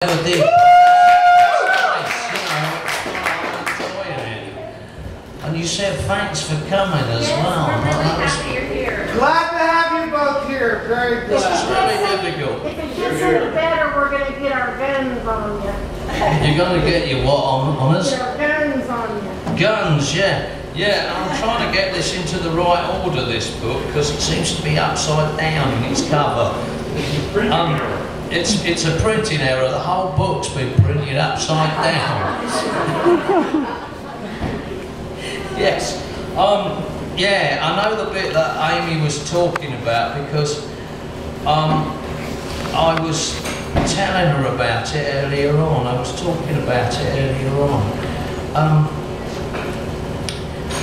Never did. Nice, enjoying it. And you said thanks for coming as well. We're really happy you're here. Glad to have you both here. Very This is glad. really difficult. If it gets any better, we're going to get our guns on you. You're going to get your what on us? Get our guns on you. Guns, yeah. Yeah, I'm trying to get this into the right order, this book, because it seems to be upside down in its cover. It's a printing error. The whole book's been printed upside down. Yes. Yeah, I know the bit that Amy was talking about because I was telling her about it earlier on. I was talking about it earlier on.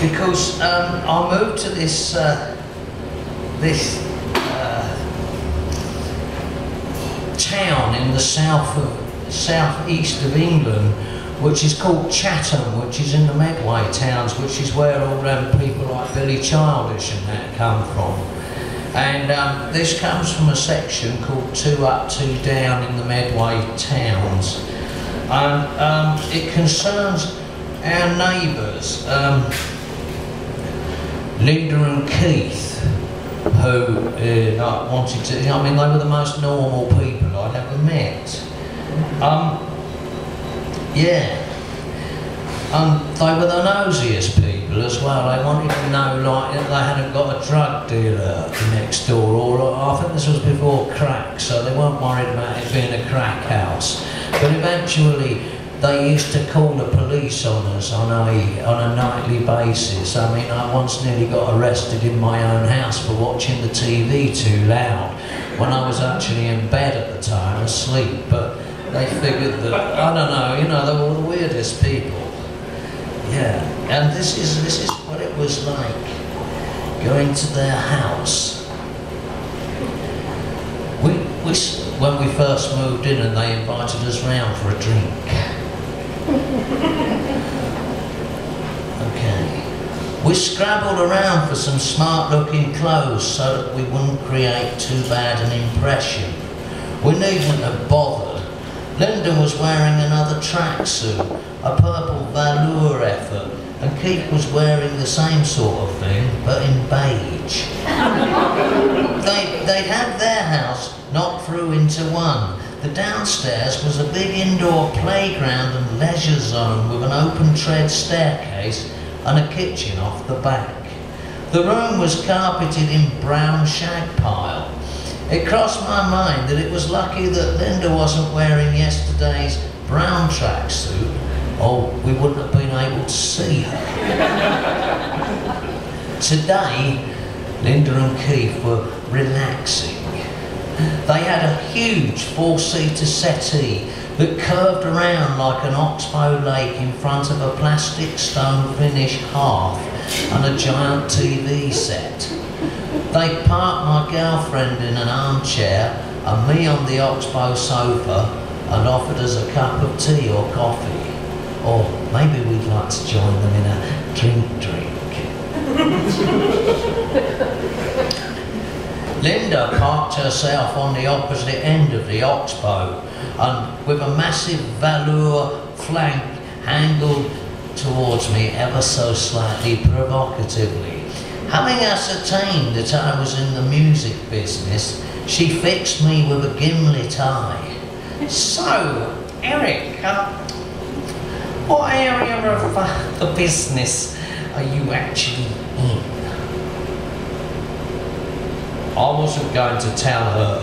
Because I moved to this town in the southeast of England, which is called Chatham, which is in the Medway towns, which is where all people like Billy Childish and that come from. And this comes from a section called 2 Up, 2 Down in the Medway towns, and it concerns our neighbours, Linda and Keith, who wanted to, I mean, they were the most normal people I'd ever met. Yeah. They were the nosiest people as well. They wanted to know, like, if they hadn't got a drug dealer next door, or I think this was before crack, so they weren't worried about it being a crack house. But eventually, they used to call the police on us on a nightly basis. I mean, I once nearly got arrested in my own house for watching the TV too loud when I was actually in bed at the time, asleep. But they figured that, I don't know, you know, they were the weirdest people. Yeah, and this is what it was like going to their house. When we first moved in and they invited us round for a drink. Okay. We scrabbled around for some smart-looking clothes so that we wouldn't create too bad an impression. We needn't have bothered. Linda was wearing another tracksuit, a purple velour effort, and Keith was wearing the same sort of thing, but in beige. They'd had their house knocked through into one. The downstairs was a big indoor playground and leisure zone with an open tread staircase and a kitchen off the back. The room was carpeted in brown shag pile. It crossed my mind that it was lucky that Linda wasn't wearing yesterday's brown tracksuit, or we wouldn't have been able to see her. Today, Linda and Keith were relaxing. They had a huge 4-seater settee that curved around like an oxbow lake in front of a plastic stone finish hearth and a giant TV set. They parked my girlfriend in an armchair and me on the oxbow sofa and offered us a cup of tea or coffee. Or maybe we'd like to join them in a drink. Linda parked herself on the opposite end of the oxbow and with a massive velour flank angled towards me ever so slightly provocatively. Having ascertained that I was in the music business, she fixed me with a gimlet eye. So, Eric, what area of the business are you actually in? I wasn't going to tell her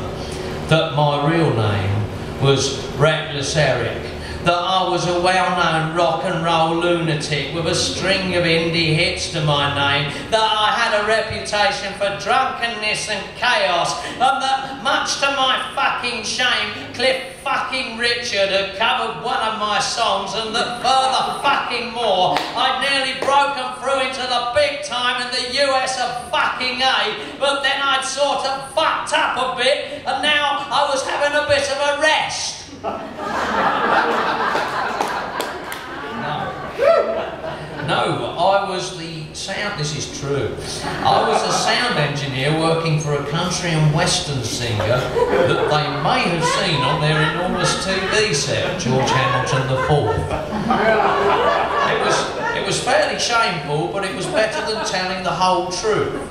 that my real name was Wreckless Eric, that I was a well-known rock and roll lunatic with a string of indie hits to my name, that I had a reputation for drunkenness and chaos, and that much to my fucking shame, Cliff fucking Richard had covered one of my songs, and that further fucking more, I'd nearly broken through into the big time in the US of fucking A, but then I'd sort of fucked up a bit, and now I was having a bit of a rest. No, I was the sound, this is true. I was a sound engineer working for a country and western singer that they may have seen on their enormous TV set, George Hamilton IV. It was fairly shameful, but it was better than telling the whole truth.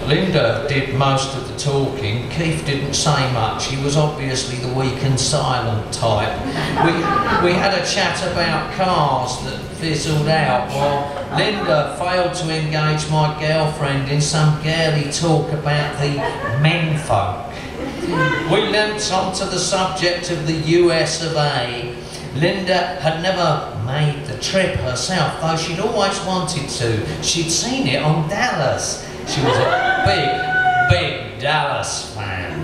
Linda did most of the talking. Keith didn't say much. He was obviously the weak and silent type. We had a chat about cars that fizzled out while Linda failed to engage my girlfriend in some girly talk about the menfolk. We leapt onto the subject of the US of A. Linda had never made the trip herself, though she'd always wanted to. She'd seen it on Dallas. She was a big Dallas fan.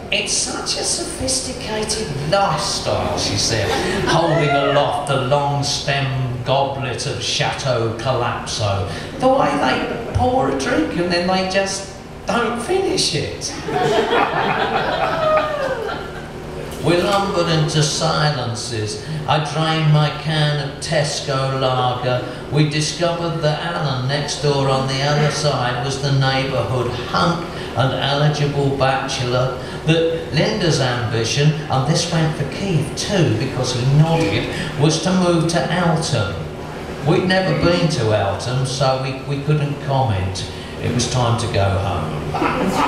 It's such a sophisticated lifestyle, she said, holding aloft the long stem goblet of Chateau Calypso. The way they pour a drink and then they just don't finish it. We lumbered into silences. I drained my can of Tesco lager. We discovered that Alan next door on the other side was the neighbourhood hunk and eligible bachelor. That Linda's ambition, and this went for Keith too because he nodded, was to move to Eltham. We'd never been to Eltham, so we couldn't comment. It was time to go home.